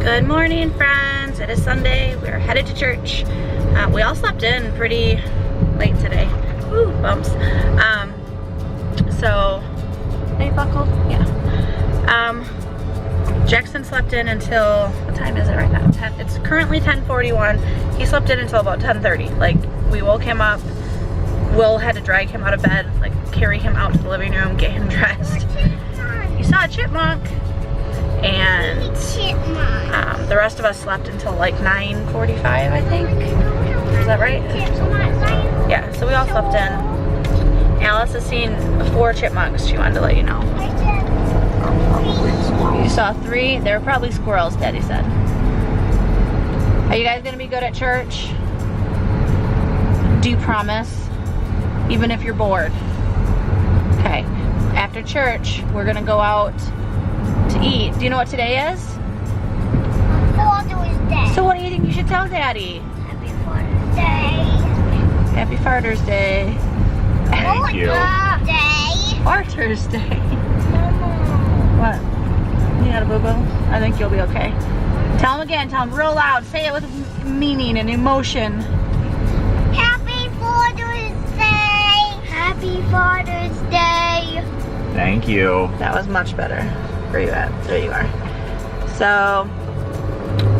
Good morning, friends. It is Sunday. We're headed to church. We all slept in pretty late today. Ooh, bumps. So, are you buckled? Yeah. Jackson slept in until, what time is it right now? 10. It's currently 10:41. He slept in until about 10:30. Like, we woke him up. Will had to drag him out of bed, like carry him out to the living room, get him dressed. He saw a chipmunk. And the rest of us slept until like 9:45, I think. Is that right? Yeah, so we all slept in. Alice has seen 4 chipmunks. She wanted to let you know. You saw 3? They were probably squirrels, Daddy said. Are you guys gonna be good at church? Do you promise? Even if you're bored. Okay. After church, we're gonna go out to eat. Do you know what today is? Father's Day. So what do you think you should tell Daddy? Happy Father's Day. Happy Father's Day. Thank you. Father's Day. What? You got a boo-boo? I think you'll be okay. Tell him again. Tell him real loud. Say it with meaning and emotion. Happy Father's Day. Happy Father's Day. Thank you. That was much better. Where are you at? There you are. So,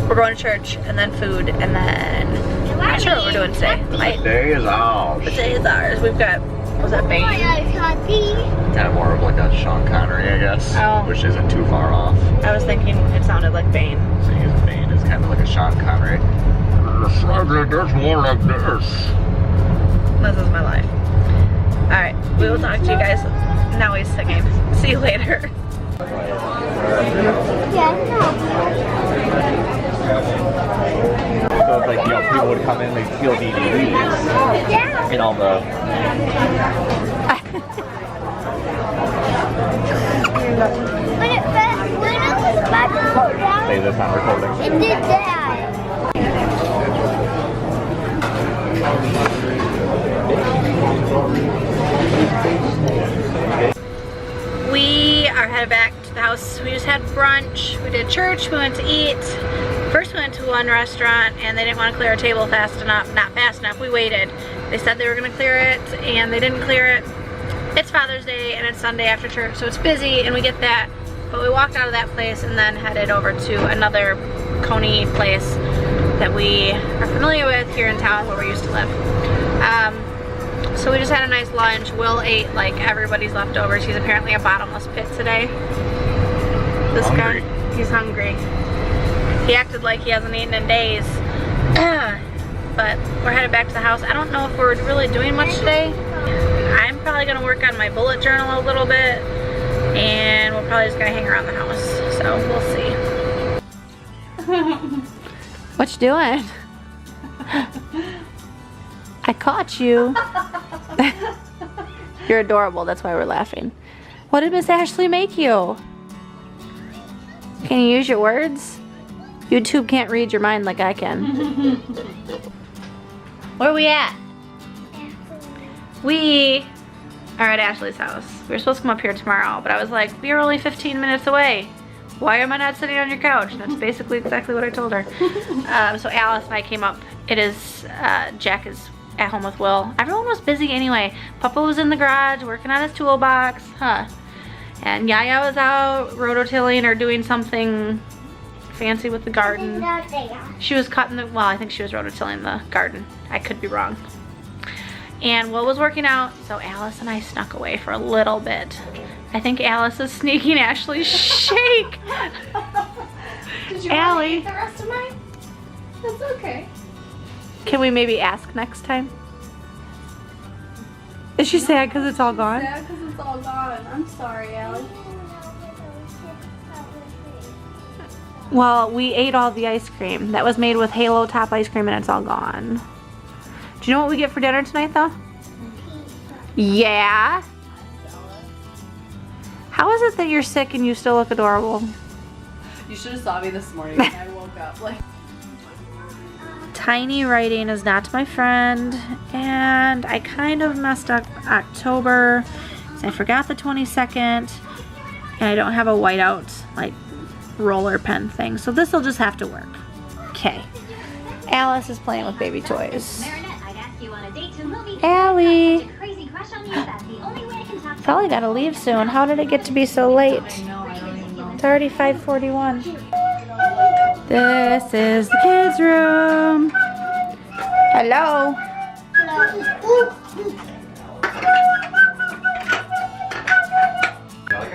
we're going to church, and then food, and then I'm not sure what we're doing today. Today is ours. Today is ours. We've got, what was that, bacon? Kind of more of like a Sean Connery, I guess, Oh. which isn't too far off. I was thinking it sounded like Bane. So his Bane is kind of like a Sean Connery. There's more like this. This is my life. Alright, we will talk to you guys. Now he's singing. See you later. So it's like, you know, people would come in, they'd steal DVDs and all the... Say this on recording. It did that. We are headed back to the house. We just had brunch. We did church. We went to eat. First we went to one restaurant and they didn't want to clear our table fast enough. Not fast enough. We waited. They said they were going to clear it and they didn't clear it. It's Father's Day and it's Sunday after church, so it's busy and we get that. But we walked out of that place and then headed over to another Coney place that we are familiar with here in town where we used to live. So we just had a nice lunch. Will ate like everybody's leftovers. He's apparently a bottomless pit today. This guy, he's hungry. He acted like he hasn't eaten in days. But we're headed back to the house. I don't know if we're really doing much today. I'm probably gonna work on my bullet journal a little bit and we're probably just gonna hang around the house. So we'll see. What you doing? I caught you. You're adorable, that's why we're laughing. What did Miss Ashley make you? Can you use your words? YouTube can't read your mind like I can. Where are we at? We are at Ashley's house. We were supposed to come up here tomorrow, but I was like, we are only 15 minutes away. Why am I not sitting on your couch? And that's basically exactly what I told her. So Alice and I came up. It is, Jack is at home with Will. Everyone was busy anyway. Papa was in the garage working on his toolbox, and Yaya was out rototilling or doing something fancy with the garden. She was cutting the, well, I think she was rototilling the garden. I could be wrong. And Will was working out, so Alice and I snuck away for a little bit. I think Alice is sneaking Ashley's shake. Did you Allie. want to eat the rest of mine? That's okay. Can we maybe ask next time? Is she sad because it's all gone? Yeah, because it's all gone. I'm sorry, Allie. Well, we ate all the ice cream. That was made with Halo Top ice cream and it's all gone. Do you know what we get for dinner tonight though? Yeah? How is it that you're sick and you still look adorable? You should have saw me this morning when I woke up. Like, Tiny writing is not my friend, and I kind of messed up October. So I forgot the 22nd, and I don't have a whiteout like roller pen thing. So this will just have to work. Okay. Alice is playing with baby toys. Allie. Probably gotta leave soon. How did it get to be so late? It's already 5:41. This is the kids' room. Hello.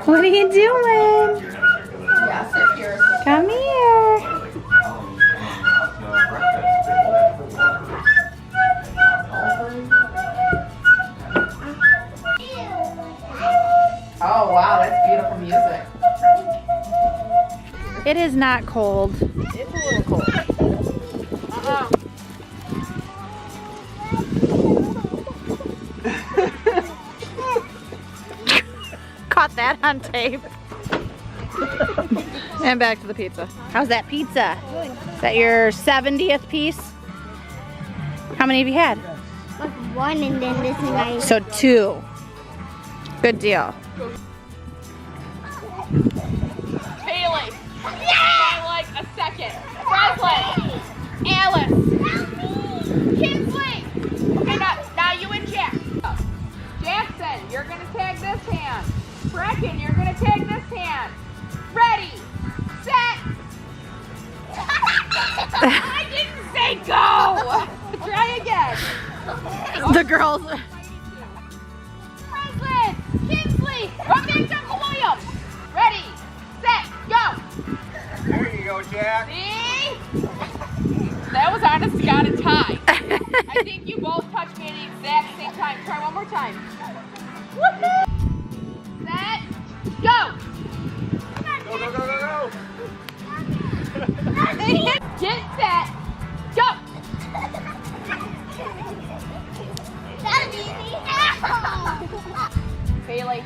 What are you doing? Come here. Oh wow, that's beautiful music. It is not cold. It's a little cold. Caught that on tape. And back to the pizza. How's that pizza? Is that your 70th piece? How many have you had? Like one and then this is my... So 2. Good deal. Bailey. Yeah! Like a second. Breslin. Alice. Kinsley. Okay, now you and Jack. Jackson, you're gonna tag this hand. Brecken, you're gonna tag this hand. Ready, set. I didn't say go. Try again. The girls. Breslin, Kinsley, run back to Uncle William. Ready, set, go. There you go, Jack. See? That was honest to God a tie. I think you both touched me at the exact same time. Try one more time. Woohoo! Set, go! Go, go, go, go, go. Get set, go! Bailey.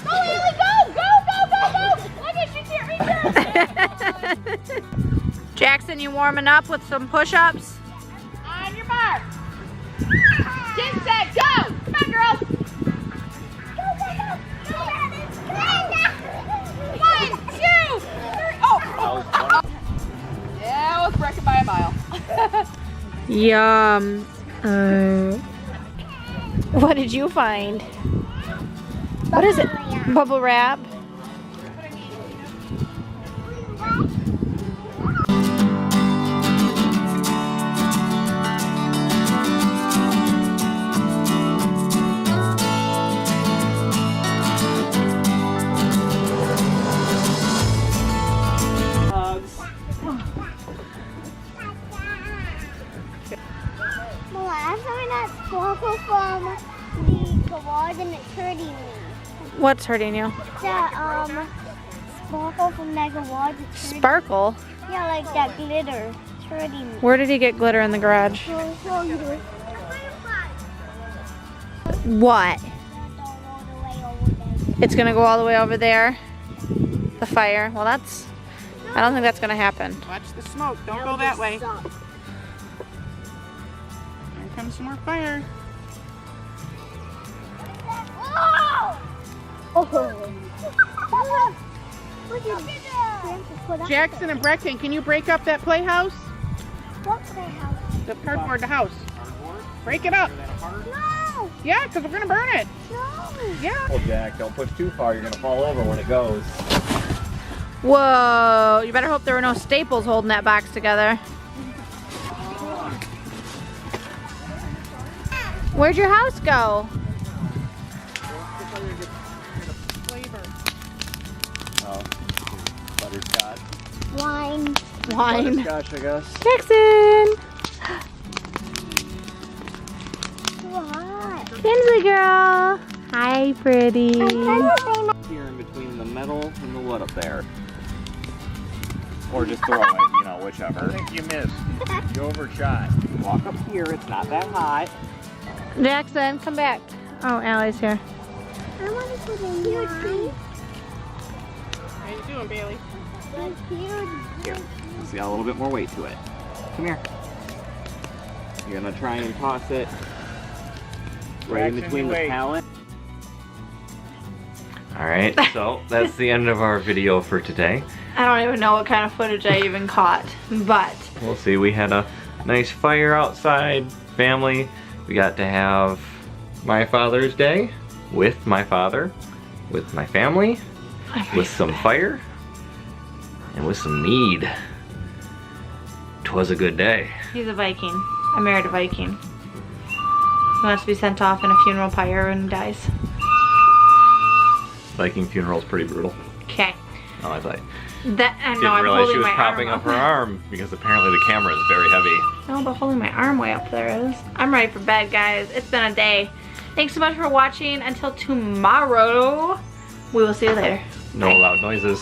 Go, Bailey, go! Go, go, go, go! Look at you, cheer me. Jackson, you warming up with some push-ups? On your mark. Get set, go! Come on, girls. Go, go, go. One, two, three. Oh. Yeah, it was wrecking by a mile. Yum. What did you find? What is it? Bubble wrap. Sparkle from the garage and it's hurting me. What's hurting you? That sparkle from that garage. It's hurting. Sparkle? Yeah, like that glitter. It's hurting me. Where did he get glitter in the garage? I'll show you. What? That's all the way over there. It's gonna go all the way over there? The fire? Well, that's... I don't think that's gonna happen. Watch the smoke. Don't go that way. Here comes some more fire. Jackson and Brecken, can you break up that playhouse? What playhouse? The cardboard house. Break it up. No! Yeah, because we're going to burn it. No! Yeah. Well, Jack, don't push too far. You're going to fall over when it goes. Whoa, you better hope there were no staples holding that box together. Where'd your house go? Oh, butterscotch. Wine. Wine. Butterscotch, I guess. Jackson! Too hot. Kinsley girl! Hi, pretty. I'm trying to say my... Here in between the metal and the wood up there. Or just throw it, you know, whichever. I think you missed. You overshot. Walk up here, it's not that high. Jackson, come back. Oh, Allie's here. I want to put in here too. How you doing, Bailey? Here, it's got a little bit more weight to it. Come here. You're gonna try and toss it right in between the pallet. All Alright, so that's the end of our video for today. I don't even know what kind of footage I even caught, but We'll see. We had a nice fire outside, family. We got to have my Father's Day with my father, with my family, with some fire, and with some mead. 'Twas a good day. he's a Viking. I married a Viking. He wants to be sent off in a funeral pyre and dies. Viking funeral's pretty brutal. Okay. Oh, I thought. That I know. Didn't I'm realize holding she was my propping arm up her arm because apparently the camera is very heavy. No, but holding my arm way up there is. I'm ready for bed, guys. It's been a day. Thanks so much for watching. Until tomorrow, we will see you later. No loud noises.